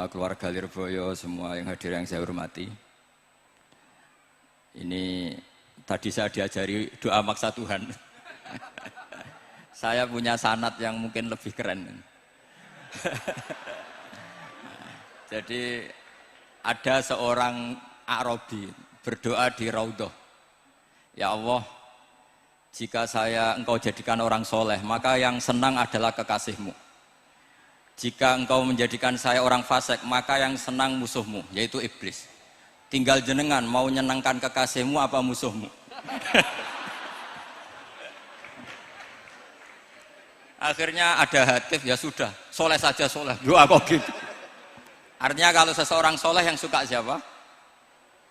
semua keluarga Lirboyo, semua yang hadir yang saya hormati. Ini tadi saya diajari doa maksa Tuhan. Saya punya sanad yang mungkin lebih keren. Jadi ada seorang Arabi berdoa di Raudhah. Ya Allah, jika engkau jadikan orang soleh, maka yang senang adalah kekasihmu. Jika engkau menjadikan saya orang fasik, maka yang senang musuhmu, yaitu iblis. Tinggal jenengan mau nyenangkan kekasihmu apa musuhmu. Akhirnya ada hatif, ya sudah, soleh saja soleh, doa kok gitu. Artinya kalau seseorang soleh yang suka siapa?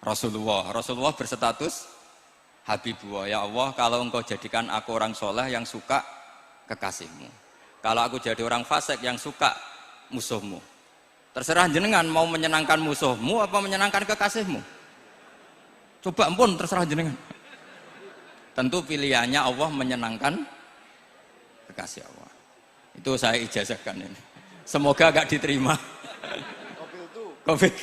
Rasulullah. Rasulullah berstatus Habibullah. Ya Allah, kalau engkau jadikan aku orang soleh yang suka kekasihmu. Kalau aku jadi orang fasik yang suka musuhmu. Terserah jenengan mau menyenangkan musuhmu apa menyenangkan kekasihmu. Coba ampun, terserah jenengan. Tentu pilihannya Allah menyenangkan kekasih Allah. Itu saya ijazahkan ini. Semoga agak diterima. Covid.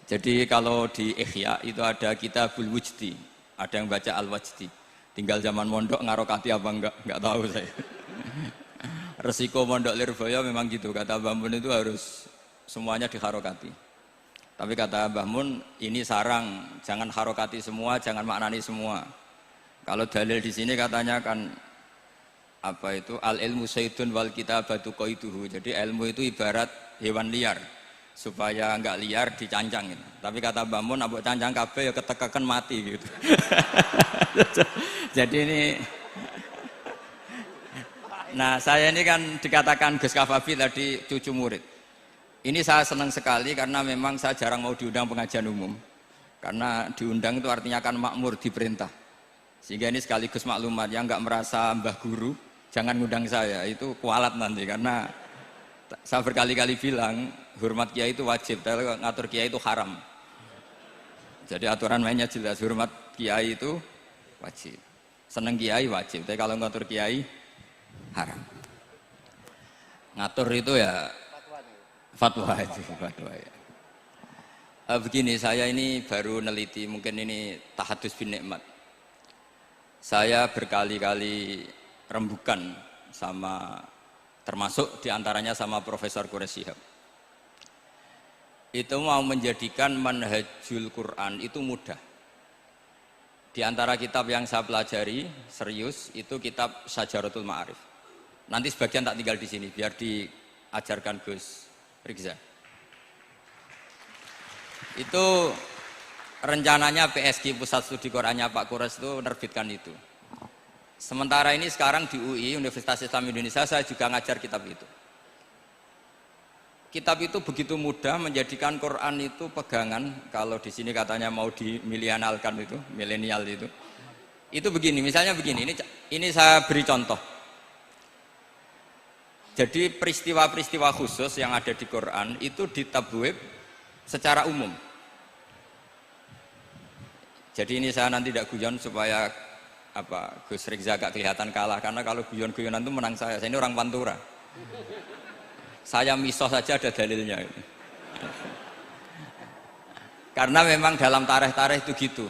Jadi kalau di Ihya itu ada Kitabul Wujdi, ada yang baca Al-Wajdi. Tinggal zaman mondok ngarokati apa enggak tahu saya. Resiko mondok Lirboyo memang gitu, kata Mbah Mun itu harus semuanya diharokati. Tapi kata Mbah Mun ini sarang, jangan harokati semua, jangan maknani semua. Kalau dalil di sini katanya kan apa itu al ilmu sayyidun wal kitabatu qaiduhu. Jadi ilmu itu ibarat hewan liar, supaya enggak liar dicancang gitu. Tapi kata Mbah Mun abok cancang kabeh ya ketekekan mati gitu. Jadi ini, nah saya ini kan dikatakan Gus Kafabi tadi cucu murid. Ini saya senang sekali karena memang saya jarang mau diundang pengajian umum. Karena diundang itu artinya kan makmur, diperintah. Sehingga ini sekaligus maklumat, yang nggak merasa mbah guru, jangan ngundang saya, itu kualat nanti. Karena saya berkali-kali bilang, hormat kiai itu wajib, tapi ngatur kiai itu haram. Jadi aturan mainnya jelas, hormat kiai itu wajib. Seneng kiai wajib, tapi kalau ngatur kiai haram. Ngatur itu ya fatwa itu, fatwa ya. Begini, saya ini baru neliti, mungkin ini tahadus bin nikmat. Saya berkali-kali rembukan sama, termasuk diantaranya sama Profesor Quraish Shihab. Itu mau menjadikan manhajul Quran itu mudah. Di antara kitab yang saya pelajari serius itu kitab Syajaratul Ma'arif. Nanti sebagian tak tinggal di sini biar diajarkan Gus Rizza. Itu rencananya PSG Pusat Studi Qurannya Pak Quraish itu menerbitkan itu. Sementara ini sekarang di UI Universitas Islam Indonesia saya juga ngajar kitab itu. Kitab itu begitu mudah menjadikan Quran itu pegangan. Kalau di sini katanya mau dimilenialkan itu, milenial itu. Itu begini, misalnya begini. Ini saya beri contoh. Jadi peristiwa-peristiwa khusus yang ada di Quran itu ditabwib secara umum. Jadi ini saya nanti tidak guyon supaya Gus Rizza agak kelihatan kalah, karena kalau guyon-guyonan itu menang saya. Saya ini orang Pantura. Saya misoh saja ada dalilnya. Karena memang dalam tarikh-tarikh itu gitu.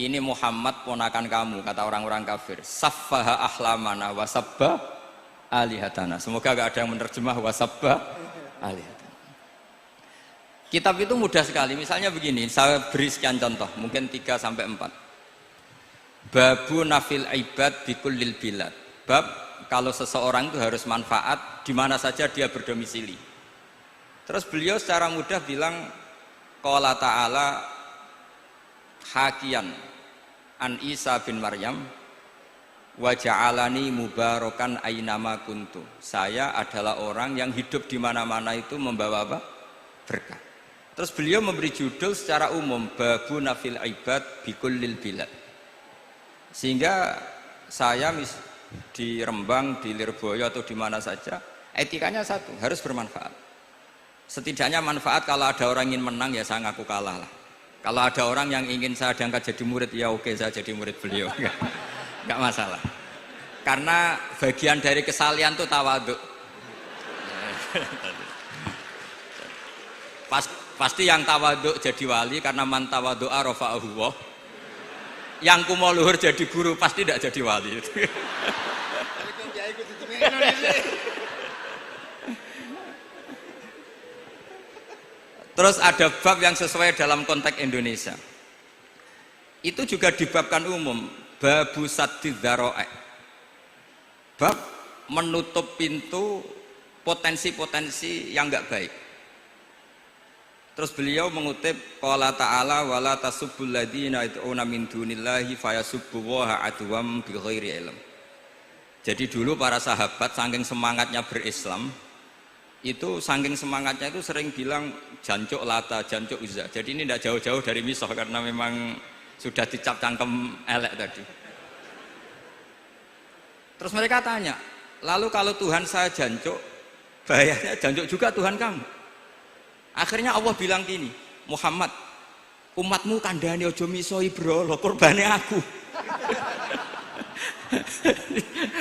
Ini Muhammad ponakan kamu, kata orang-orang kafir. Saffaha ahlamana wasabba alihatana. Semoga gak ada yang menerjemah wasabba alihatana. Kitab itu mudah sekali. Misalnya begini, saya beri sekian contoh, mungkin 3 sampai 4. Babu nafil ibad bikullil bilad. Bab kalau seseorang itu harus manfaat di mana saja dia berdomisili. Terus beliau secara mudah bilang qala ta'ala hakian an Isa bin Maryam wa ja'alani mubarakan ainama kuntu. Saya adalah orang yang hidup di mana-mana itu membawa apa? Berkah. Terus beliau memberi judul secara umum babu nafil ibad bikullil bilad. Sehingga saya di Rembang, di Lirboyo atau di mana saja, etikanya satu, harus bermanfaat. Setidaknya manfaat kalau ada orang ingin menang ya saya ngaku kalah lah. Kalau ada orang yang ingin saya diangkat jadi murid ya oke, saya jadi murid beliau. Enggak masalah. Karena bagian dari kesalian itu tawaduk. Pasti yang tawaduk jadi wali karena man tawadu'a rafa'ahu Allah. Yang kumo luhur jadi guru pasti tidak jadi wali. Terus ada bab yang sesuai dalam konteks Indonesia. Itu juga dibabkan umum, babu saddid dzara'i. Bab menutup pintu potensi-potensi yang enggak baik. Terus beliau mengutip qala ta'ala wala tasubbul ladzina yad'una min dunillahi fayasubbullaha adwam bighairi ilm. Jadi dulu para sahabat saking semangatnya berislam, itu saking semangatnya itu sering bilang jancuk Lata, jancuk Uzza. Jadi ini tidak jauh-jauh dari misoh karena memang sudah dicap cangkem elek tadi. Terus mereka tanya, lalu kalau Tuhan saya jancuk, bahayanya jancuk juga Tuhan kamu. Akhirnya Allah bilang gini, Muhammad, umatmu kandhane aja misoi brolo, kurbane aku.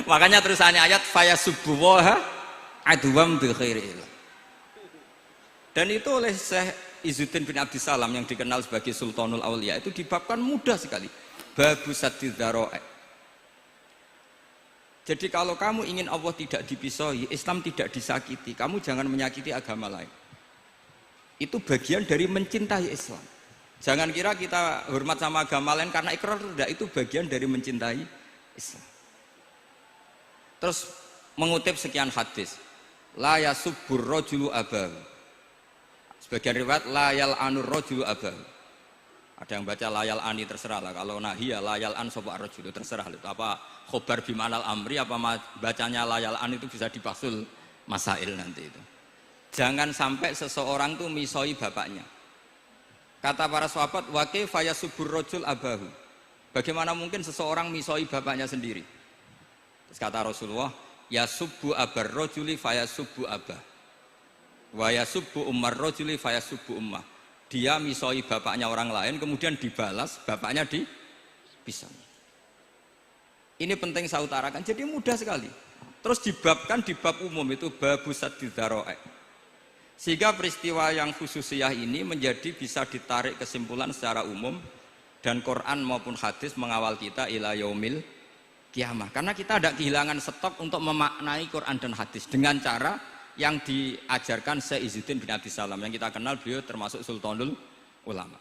Makanya terusannya ayat fayasubbuha adwam bi khairi. Dan itu oleh Syekh Izzuddin bin Abdissalam yang dikenal sebagai Sultanul Aulia itu dibabkan mudah sekali. Babu saddid dzara'i. Jadi kalau kamu ingin Allah tidak dipisahi, Islam tidak disakiti, kamu jangan menyakiti agama lain. Itu bagian dari mencintai Islam. Jangan kira kita hormat sama agama lain karena ikrar, tidak, itu bagian dari mencintai Islam. Terus mengutip sekian hadis. La yasubbur rajulu abahu. Sebagian riwayat la yal'anur rajulu abahu. Ada yang baca la yal'ani, terserah lah. Kalau nahia la yal'an sapa rajulu, terserah itu. Apa khobar bimanal amri, apa bacanya la yal'an itu bisa dipasul masail nanti itu. Jangan sampai seseorang tuh misoi bapaknya. Kata para sahabat, wa kaifa yasubbur rajul abahu. Bagaimana mungkin seseorang misoi bapaknya sendiri? Terus kata Rasulullah, yasubbu abar rajuli fayasubbu abah wa yasubbu ummar rajuli fayasubbu ummah. Dia misoi bapaknya orang lain kemudian dibalas bapaknya dipisah. Ini penting saya utarakan, jadi mudah sekali. Terus dibabkan di bab umum itu babu saddid dzara'i. Sehingga peristiwa yang khususiyah ini menjadi bisa ditarik kesimpulan secara umum dan Quran maupun hadis mengawal kita ila yaumil kiamah, karena kita tidak kehilangan stok untuk memaknai Quran dan hadis dengan cara yang diajarkan Syekh Izzuddin bin Abdissalam yang kita kenal beliau termasuk Sultanul Ulama.